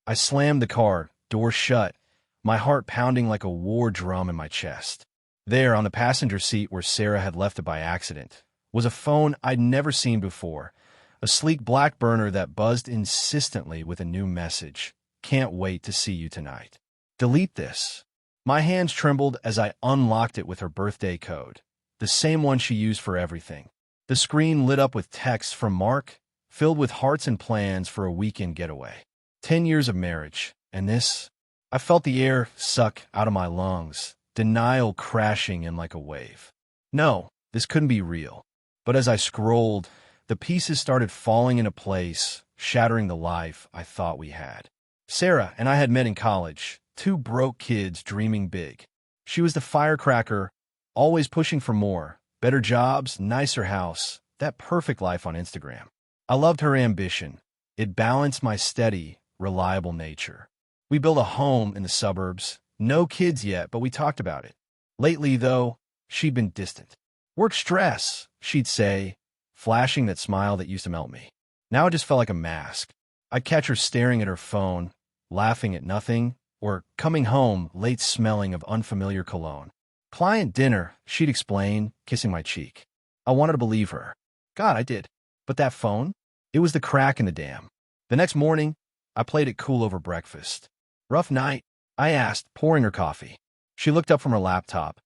I slammed the car, door shut, my heart pounding like a war drum in my chest. There, on the passenger seat where Sarah had left it by accident, was a phone I'd never seen before, a sleek black burner that buzzed insistently with a new message. Can't wait to see you tonight. Delete this. My hands trembled as I unlocked it with her birthday code, the same one she used for everything. The screen lit up with texts from Mark, filled with hearts and plans for a weekend getaway. 10 years of marriage, and this? I felt the air suck out of my lungs, denial crashing in like a wave. No, this couldn't be real. But as I scrolled, the pieces started falling into place, shattering the life I thought we had. Sarah and I had met in college, two broke kids dreaming big. She was the firecracker, always pushing for more, better jobs, nicer house, that perfect life on Instagram. I loved her ambition. It balanced my steady, reliable nature. We built a home in the suburbs. No kids yet, but we talked about it. Lately, though, she'd been distant. Work stress, she'd say, flashing that smile that used to melt me. Now it just felt like a mask. I'd catch her staring at her phone, laughing at nothing, or coming home late smelling of unfamiliar cologne. Client dinner, she'd explain, kissing my cheek. I wanted to believe her. God, I did. But that phone? It was the crack in the dam. The next morning, I played it cool over breakfast. Rough night, I asked, pouring her coffee. She looked up from her laptop,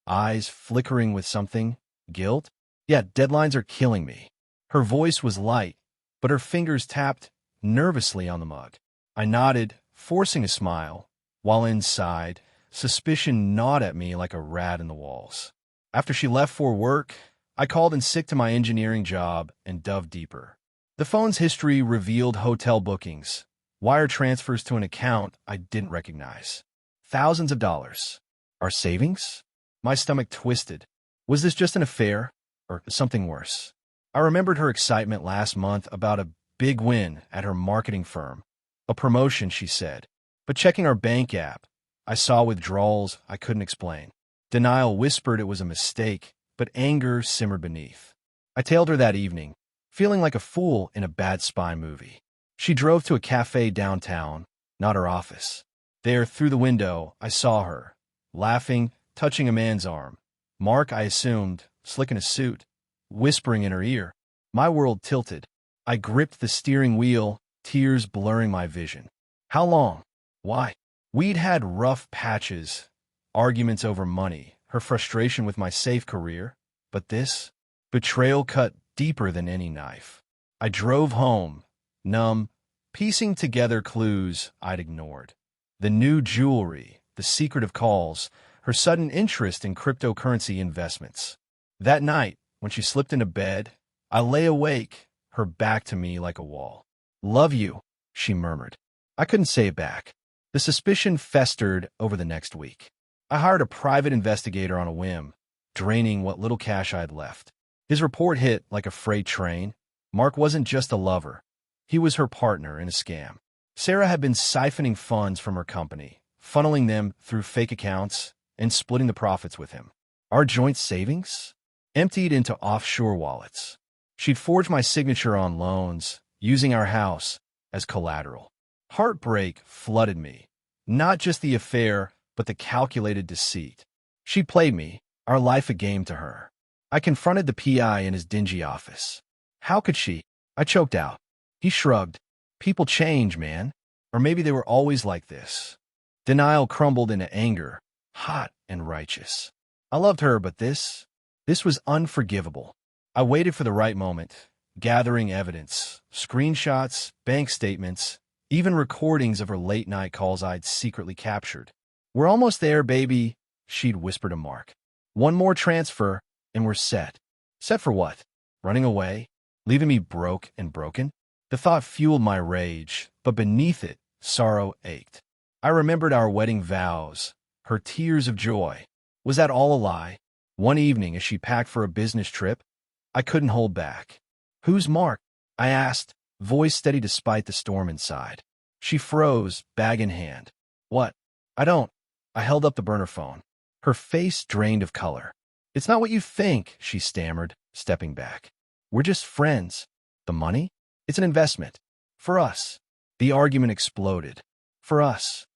eyes flickering with something. Guilt? Yeah, deadlines are killing me. Her voice was light, but her fingers tapped nervously on the mug. I nodded, forcing a smile, while inside, suspicion gnawed at me like a rat in the walls. After she left for work, I called in sick to my engineering job and dove deeper. The phone's history revealed hotel bookings, wire transfers to an account I didn't recognize. Thousands of dollars. Our savings? My stomach twisted. Was this just an affair, or something worse? I remembered her excitement last month about a big win at her marketing firm. A promotion, she said. But checking our bank app, I saw withdrawals I couldn't explain. Denial whispered it was a mistake, but anger simmered beneath. I tailed her that evening, feeling like a fool in a bad spy movie. She drove to a cafe downtown, not her office. There, through the window, I saw her, laughing, touching a man's arm. Mark, I assumed, slick in a suit, whispering in her ear. My world tilted. I gripped the steering wheel, tears blurring my vision. How long? Why? We'd had rough patches, arguments over money, her frustration with my safe career. But this? Betrayal cut deeper than any knife. I drove home, numb, piecing together clues I'd ignored. The new jewelry, the secretive calls, her sudden interest in cryptocurrency investments. That night, when she slipped into bed, I lay awake, her back to me like a wall. "Love you," she murmured. I couldn't say it back. The suspicion festered over the next week. I hired a private investigator on a whim, draining what little cash I had left. His report hit like a freight train. Mark wasn't just a lover. He was her partner in a scam. Sarah had been siphoning funds from her company, funneling them through fake accounts, and splitting the profits with him. Our joint savings? Emptied into offshore wallets. She'd forged my signature on loans, using our house as collateral. Heartbreak flooded me. Not just the affair, but the calculated deceit. She played me, our life a game to her. I confronted the PI in his dingy office. How could she? I choked out. He shrugged. People change, man. Or maybe they were always like this. Denial crumbled into anger, hot and righteous. I loved her, but this was unforgivable. I waited for the right moment, gathering evidence, screenshots, bank statements, even recordings of her late-night calls I'd secretly captured. "We're almost there, baby," she'd whispered to Mark. "One more transfer, and we're set." Set for what? Running away? Leaving me broke and broken? The thought fueled my rage, but beneath it, sorrow ached. I remembered our wedding vows, her tears of joy. Was that all a lie? One evening, as she packed for a business trip, I couldn't hold back. "Who's Mark?" I asked, voice steady despite the storm inside. She froze, bag in hand. "What?" "I don't." I held up the burner phone. Her face drained of color. "It's not what you think," she stammered, stepping back. "We're just friends. The money? It's an investment. For us." The argument exploded. For us.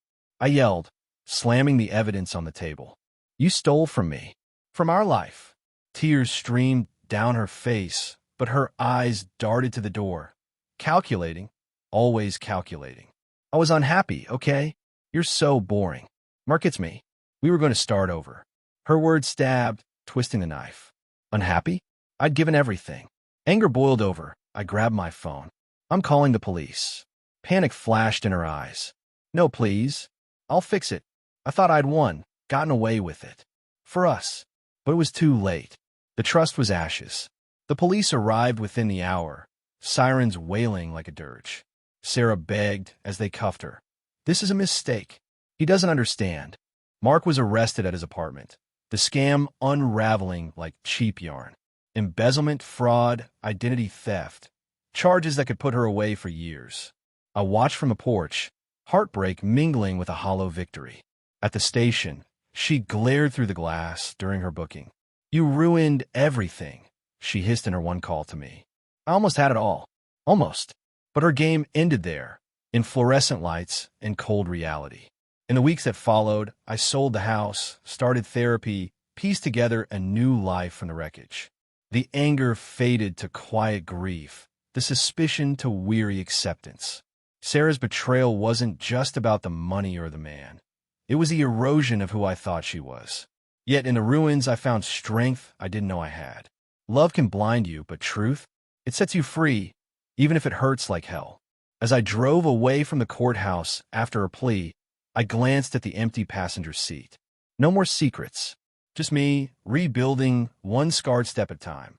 I yelled, slamming the evidence on the table. You stole from me. From our life. Tears streamed down her face, but her eyes darted to the door. Calculating. Always calculating. I was unhappy, okay? You're so boring. Mark, it's me. We were going to start over. Her words stabbed, twisting the knife. Unhappy? I'd given everything. Anger boiled over. I grabbed my phone. I'm calling the police. Panic flashed in her eyes. No, please. I'll fix it. I thought I'd won, gotten away with it. For us. But it was too late. The trust was ashes. The police arrived within the hour, sirens wailing like a dirge. Sarah begged as they cuffed her. This is a mistake. He doesn't understand. Mark was arrested at his apartment. The scam unraveling like cheap yarn. Embezzlement, fraud, identity theft. Charges that could put her away for years. I watched from a porch, heartbreak mingling with a hollow victory. At the station, she glared through the glass during her booking. You ruined everything, she hissed in her one call to me. I almost had it all. Almost. But her game ended there, in fluorescent lights and cold reality. In the weeks that followed, I sold the house, started therapy, pieced together a new life from the wreckage. The anger faded to quiet grief, the suspicion to weary acceptance. Sarah's betrayal wasn't just about the money or the man. It was the erosion of who I thought she was. Yet in the ruins, I found strength I didn't know I had. Love can blind you, but truth, it sets you free, even if it hurts like hell. As I drove away from the courthouse after her plea, I glanced at the empty passenger seat. No more secrets. Just me, rebuilding one scarred step at a time.